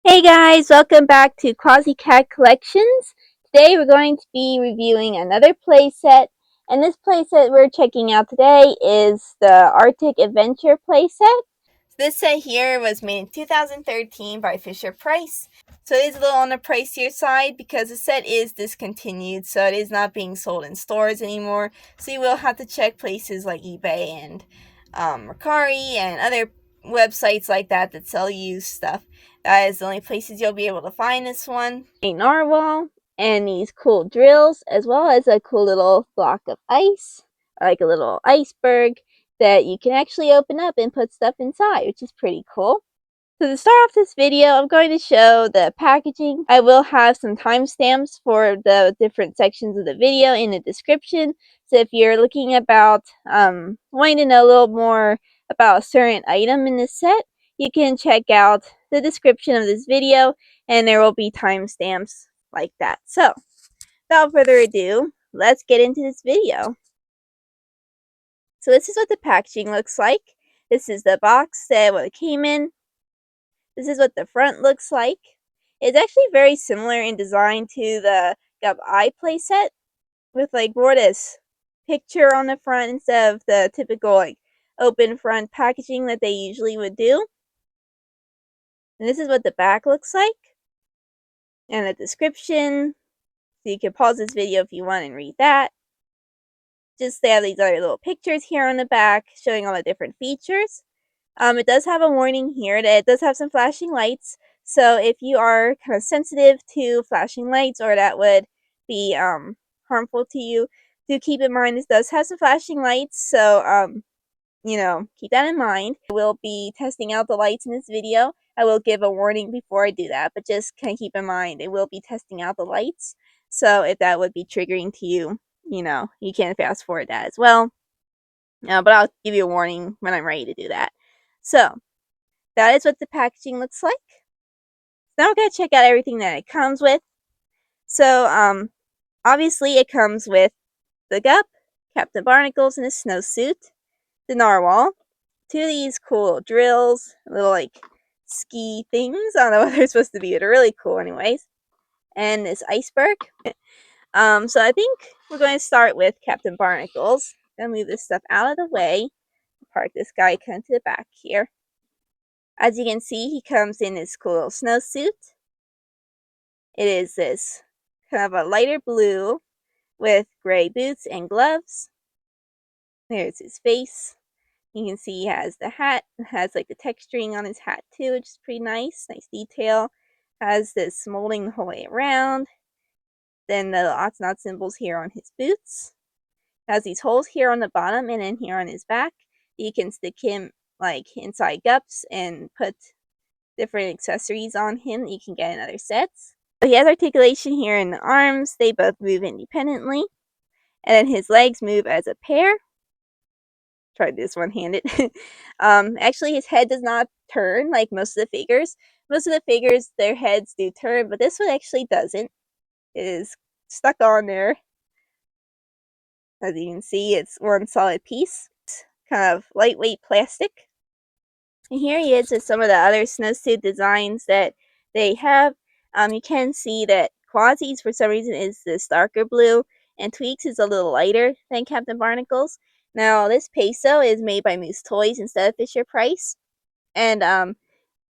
Hey guys, welcome back to Quasi Cat Collections. Today we're going to be reviewing another playset, and this playset we're checking out today is the Arctic Adventure playset. This set here was made in 2013 by Fisher Price, so it is a little on the pricier side because the set is discontinued, so it is not being sold in stores anymore, so you will have to check places like eBay and Mercari and other websites like that that sell used stuff. That is the only places you'll be able to find this one. A narwhal and these cool drills, as well as a cool little block of ice, like a little iceberg that you can actually open up and put stuff inside, which is pretty cool. So to start off this video, I'm going to show the packaging. I will have some timestamps for the different sections of the video in the description. So if you're looking about wanting to know a little more about a certain item in this set, you can check out the description of this video and there will be timestamps like that. So without further ado, let's get into this video. So this is what the packaging looks like. This is the box that what it came in. This is what the front looks like. It's actually very similar in design to the Gub Eye playset, with like more this picture on the front instead of the typical like open front packaging that they usually would do. And this is what the back looks like. And the description. So you can pause this video if you want and read that. Just they have these other little pictures here on the back showing all the different features. It does have a warning here that it does have some flashing lights. So if you are kind of sensitive to flashing lights or that would be harmful to you, do keep in mind this does have some flashing lights. So keep that in mind. I will be testing out the lights in this video. I will give a warning before I do that, but just kind of keep in mind it will be testing out the lights. So if that would be triggering to you, you can fast forward that as well. But I'll give you a warning when I'm ready to do that. So that is what the packaging looks like. Now we're going to check out everything that it comes with. So obviously it comes with the Gup, Captain Barnacles in his snowsuit, the Narwhal, two of these cool drills, little like ski things. I don't know what they're supposed to be, but they're really cool anyways. And this iceberg. So I think we're going to start with Captain Barnacles. I'm gonna move this stuff out of the way. Park this guy kind of to the back here. As you can see, he comes in his cool little snowsuit. It is this kind of a lighter blue with gray boots and gloves. There's his face. You can see he has the hat. It has like the texturing on his hat too, which is pretty nice. Nice detail. Has this molding the whole way around. Then the Octonaut symbols here on his boots. Has these holes here on the bottom and then here on his back. You can stick him like inside gups and put different accessories on him that you can get in other sets. So he has articulation here in the arms. They both move independently. And then his legs move as a pair. Try this one-handed. Actually, his head does not turn like most of the figures. Most of the figures, their heads do turn, but this one actually doesn't. It is stuck on there. As you can see, it's one solid piece. Kind of lightweight plastic. And here he is with some of the other snowsuit designs that they have. You can see that Quasi's, for some reason, is this darker blue, and Tweaks is a little lighter than Captain Barnacle's. Now, this peso is made by Moose Toys instead of Fisher Price, and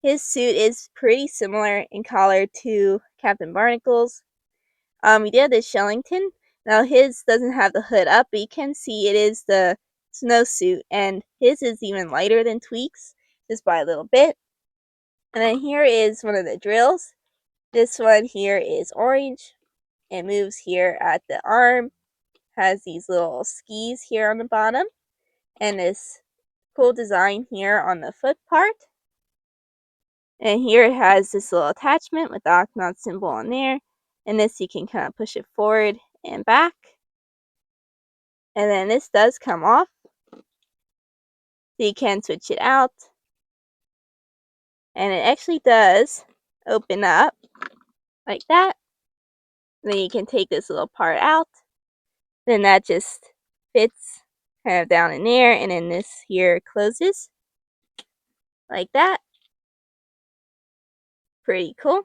his suit is pretty similar in color to Captain Barnacle's. We did this Shellington. Now, his doesn't have the hood up, but you can see it is the snowsuit, and his is even lighter than Tweaks, just by a little bit. And then here is one of the drills. This one here is orange. It moves here at the arm. Has these little skis here on the bottom. And this cool design here on the foot part. And here it has this little attachment with the Octonaut symbol on there. And this you can kind of push it forward and back. And then this does come off. So you can switch it out. And it actually does open up like that. Then you can take this little part out. Then that just fits kind of down in there. And then this here closes like that. Pretty cool.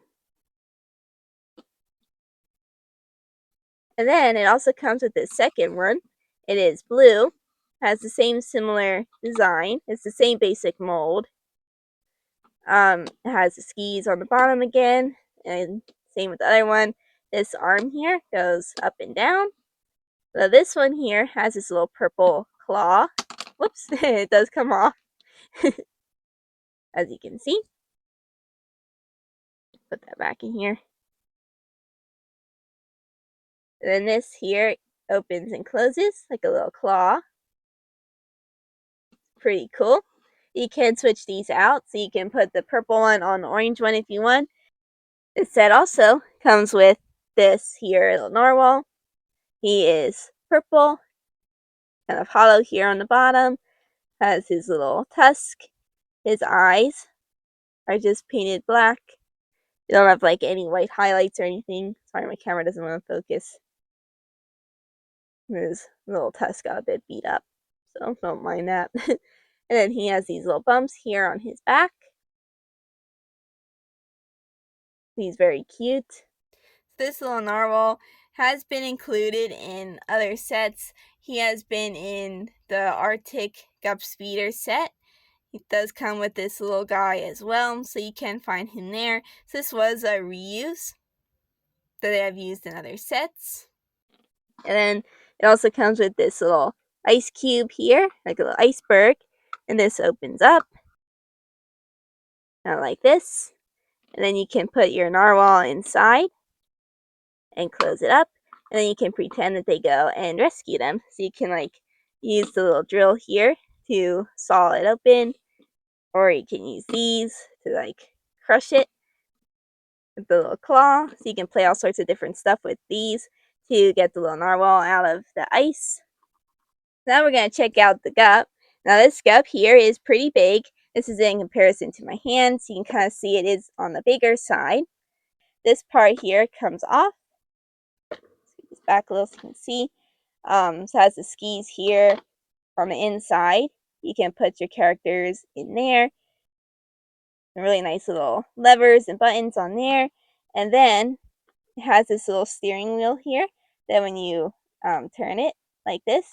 And then it also comes with this second one. It is blue, has the same similar design. It's the same basic mold. It has the skis on the bottom again, and same with the other one. This arm here goes up and down. So this one here has this little purple claw. Whoops, it does come off, as you can see. Put that back in here. And then this here opens and closes like a little claw. Pretty cool. You can switch these out, so you can put the purple one on the orange one if you want. This set also comes with this here little narwhal. He is purple, kind of hollow here on the bottom, has his little tusk. His eyes are just painted black. They don't have like any white highlights or anything. Sorry, my camera doesn't want to focus. His little tusk got a bit beat up, so don't mind that. And then he has these little bumps here on his back. He's very cute. This little narwhal has been included in other sets. He has been in the Arctic Gup Speeder set. He does come with this little guy as well, so you can find him there. So this was a reuse that they have used in other sets. And then it also comes with this little ice cube here, like a little iceberg. And this opens up, kind of like this. And then you can put your narwhal inside and close it up. And then you can pretend that they go and rescue them. So you can like use the little drill here to saw it open. Or you can use these to like crush it with the little claw. So you can play all sorts of different stuff with these to get the little narwhal out of the ice. Now we're going to check out the gup. Now this gup here is pretty big. This is in comparison to my hand, so you can kind of see it is on the bigger side. This part here comes off. Scoot this back a little so you can see. So it has the skis here on the inside. You can put your characters in there. Really nice little levers and buttons on there. And then it has this little steering wheel here that when you turn it like this,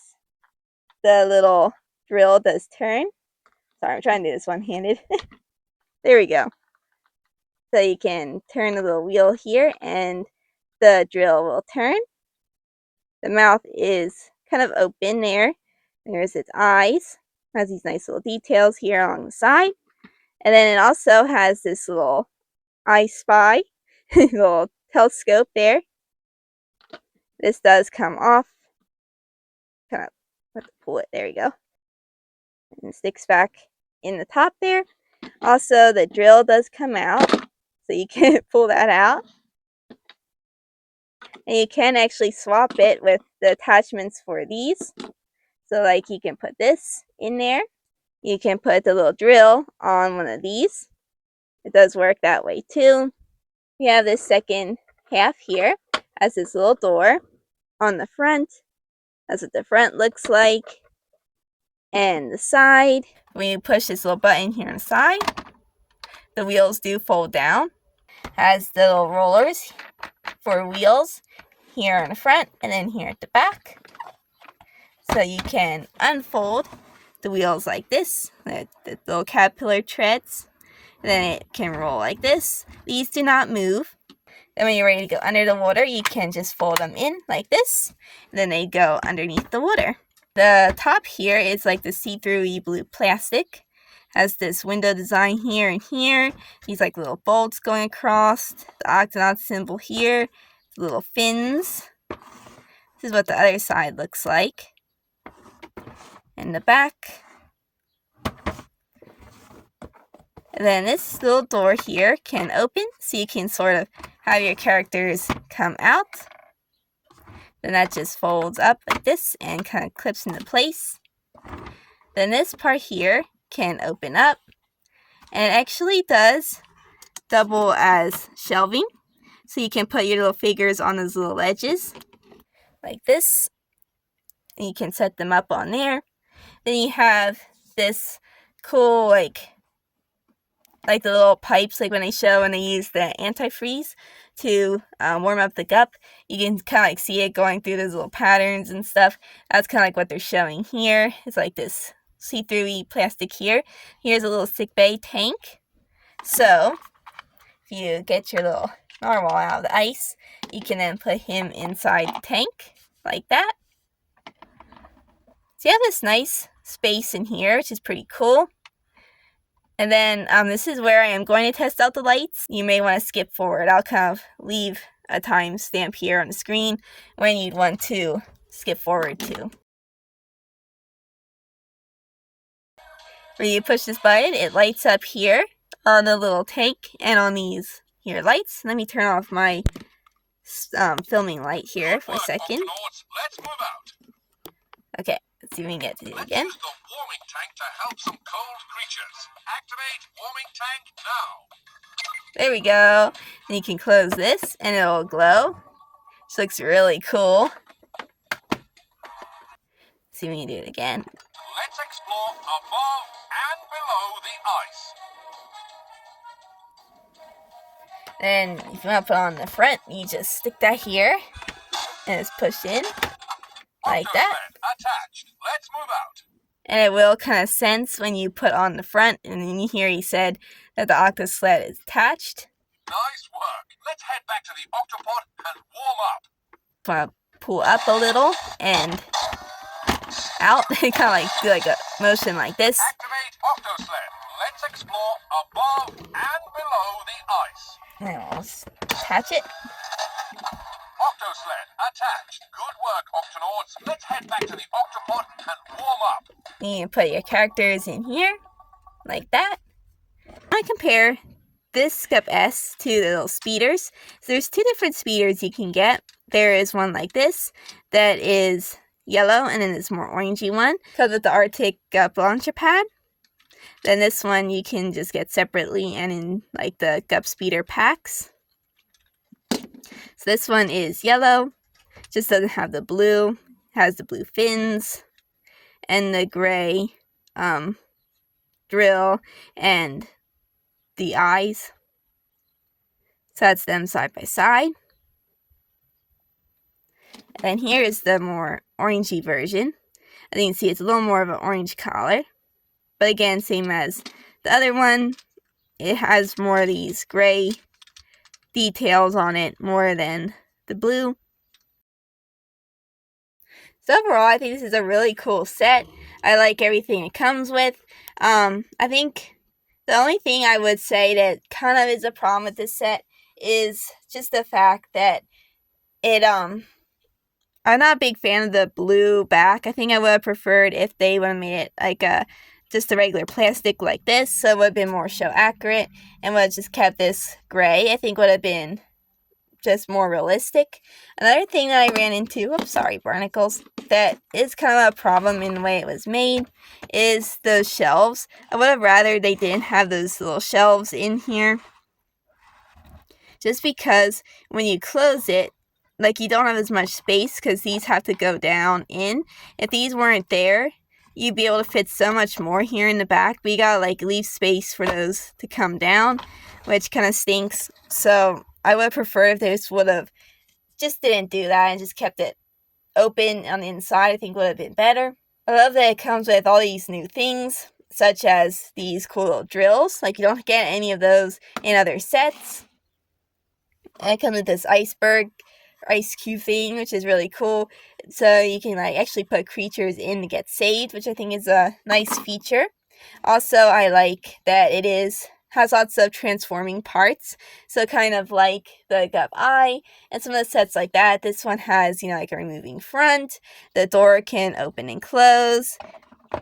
the little drill does turn. Sorry, I'm trying to do this one-handed. There we go. So you can turn the little wheel here and the drill will turn. The mouth is kind of open there. There's its eyes. It has these nice little details here along the side. And then it also has this little I Spy, little telescope there. This does come off. Kind of have to pull it. There you go. And it sticks back in the top there. Also, the drill does come out, so you can pull that out. And you can actually swap it with the attachments for these. So like you can put this in there. You can put the little drill on one of these. It does work that way too. We have this second half here. Has this little door on the front. That's what the front looks like. And the side. When you push this little button here on the side, the wheels do fold down. Has the little rollers for wheels here on the front and then here at the back. So you can unfold the wheels like this, the little caterpillar treads. And then it can roll like this. These do not move. Then when you're ready to go under the water, you can just fold them in like this. And then they go underneath the water. The top here is like the see-through blue plastic. Has this window design here and here. These like little bolts going across. The Octonaut symbol here. Little fins. This is what the other side looks like. And the back. And then this little door here can open, so you can sort of have your characters come out. Then that just folds up like this and kind of clips into place. Then this part here can open up, and it actually does double as shelving. So you can put your little figures on those little edges like this, and you can set them up on there. Then you have this cool like like the little pipes, like when they use the antifreeze to warm up the gup. You can kind of like see it going through those little patterns and stuff. That's kind of like what they're showing here. It's like this see-through plastic here. Here's a little sick bay tank. So if you get your little narwhal out of the ice, you can then put him inside the tank like that. So you have this nice space in here, which is pretty cool. And then this is where I am going to test out the lights. You may want to skip forward. I'll kind of leave a timestamp here on the screen when you'd want to skip forward to. Where you push this button, it lights up here on the little tank and on these here lights. Let me turn off my filming light here for a second. Let's move out. Okay, let's see if we can get to do it again. Let's use the warming tank to help some cold creatures. Activate warming tank now. There we go. And you can close this and it'll glow. This looks really cool. Let's see if we can do it again. Let's explore above and below the ice. Then if you want to put on the front, you just stick that here and it's pushed in like that. Attached. Let's move out. And it will kind of sense when you put on the front. And then here he said that the octo sled is attached. Nice work. Let's head back to the octopod and warm up. Want to pull up a little and out. Kind of like do like a motion like this. Activate octo sled. Let's explore above and below the ice. And we'll attach it. Octo sled attached. Good work, Octonauts. Let's head back to the octopod and warm up. You can put your characters in here, like that. I compare this Scup S to the little speeders. So there's two different speeders you can get. There is one like this that is yellow, and then this more orangey one comes with the Arctic Gup launcher pad. Then this one you can just get separately and in like the Gup speeder packs. So this one is yellow, just doesn't have the blue, has the blue fins and the gray drill and the eyes. So that's them side by side. And then here is the more orangey version. As you can see, it's a little more of an orange collar. But again, same as the other one, it has more of these gray details on it more than the blue. So overall, I think this is a really cool set. I like everything it comes with. I think the only thing I would say that kind of is a problem with this set is just the fact that it, I'm not a big fan of the blue back. I think I would have preferred if they would have made it like just a regular plastic like this, so it would have been more show accurate, and would have just kept this gray. I think would have been just more realistic. Another thing that I ran into, oops, sorry, barnacles, that is kind of a problem in the way it was made is those shelves. I would have rather they didn't have those little shelves in here, just because when you close it, like you don't have as much space because these have to go down in. If these weren't there, you'd be able to fit so much more here in the back, but you gotta like leave space for those to come down, which kind of stinks. So I would prefer if they just would have just didn't do that and just kept it open on the inside. I think would have been better. I love that it comes with all these new things, such as these cool little drills. Like you don't get any of those in other sets. And it comes with this iceberg ice cube thing, which is really cool. So you can like actually put creatures in to get saved, which I think is a nice feature. Also, I like that it has lots of transforming parts. So kind of like the Gup Eye and some of the sets like that. This one has, like a removing front. The door can open and close.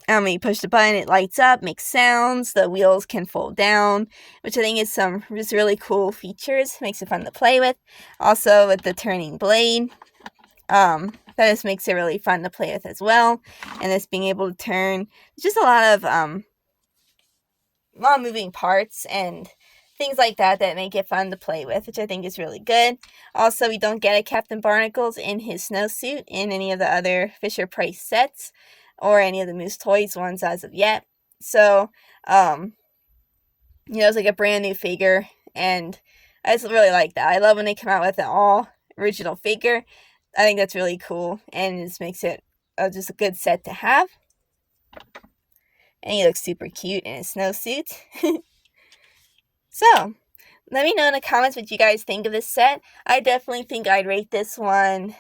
When you push the button, it lights up, makes sounds. The wheels can fold down, which I think is some just really cool features. Makes it fun to play with. Also, with the turning blade, that just makes it really fun to play with as well. And this being able to turn, just a lot of moving parts and things like that that make it fun to play with, which I think is really good. Also, we don't get a Captain Barnacles in his snowsuit in any of the other Fisher-Price sets, or any of the Moose Toys ones as of yet. So, it's like a brand new figure, and I just really like that. I love when they come out with an all original figure. I think that's really cool, and it just makes it just a good set to have. And he looks super cute in his snowsuit. So, let me know in the comments what you guys think of this set. I definitely think I'd rate this one.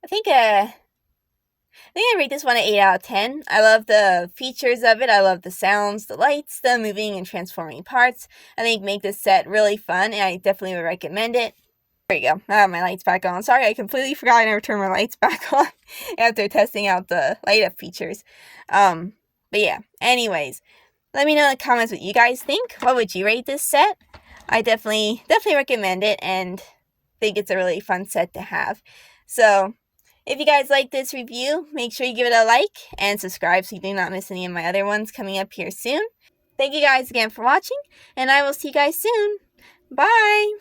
I think I rate this one an 8 out of 10. I love the features of it. I love the sounds, the lights, the moving and transforming parts. I think make this set really fun, and I definitely would recommend it. There you go. I have my lights back on. Sorry, I completely forgot I never turned my lights back on after testing out the light up features. But yeah, anyways, let me know in the comments what you guys think. What would you rate this set? I definitely recommend it, and think it's a really fun set to have. So, if you guys like this review, make sure you give it a like and subscribe so you do not miss any of my other ones coming up here soon. Thank you guys again for watching, and I will see you guys soon. Bye!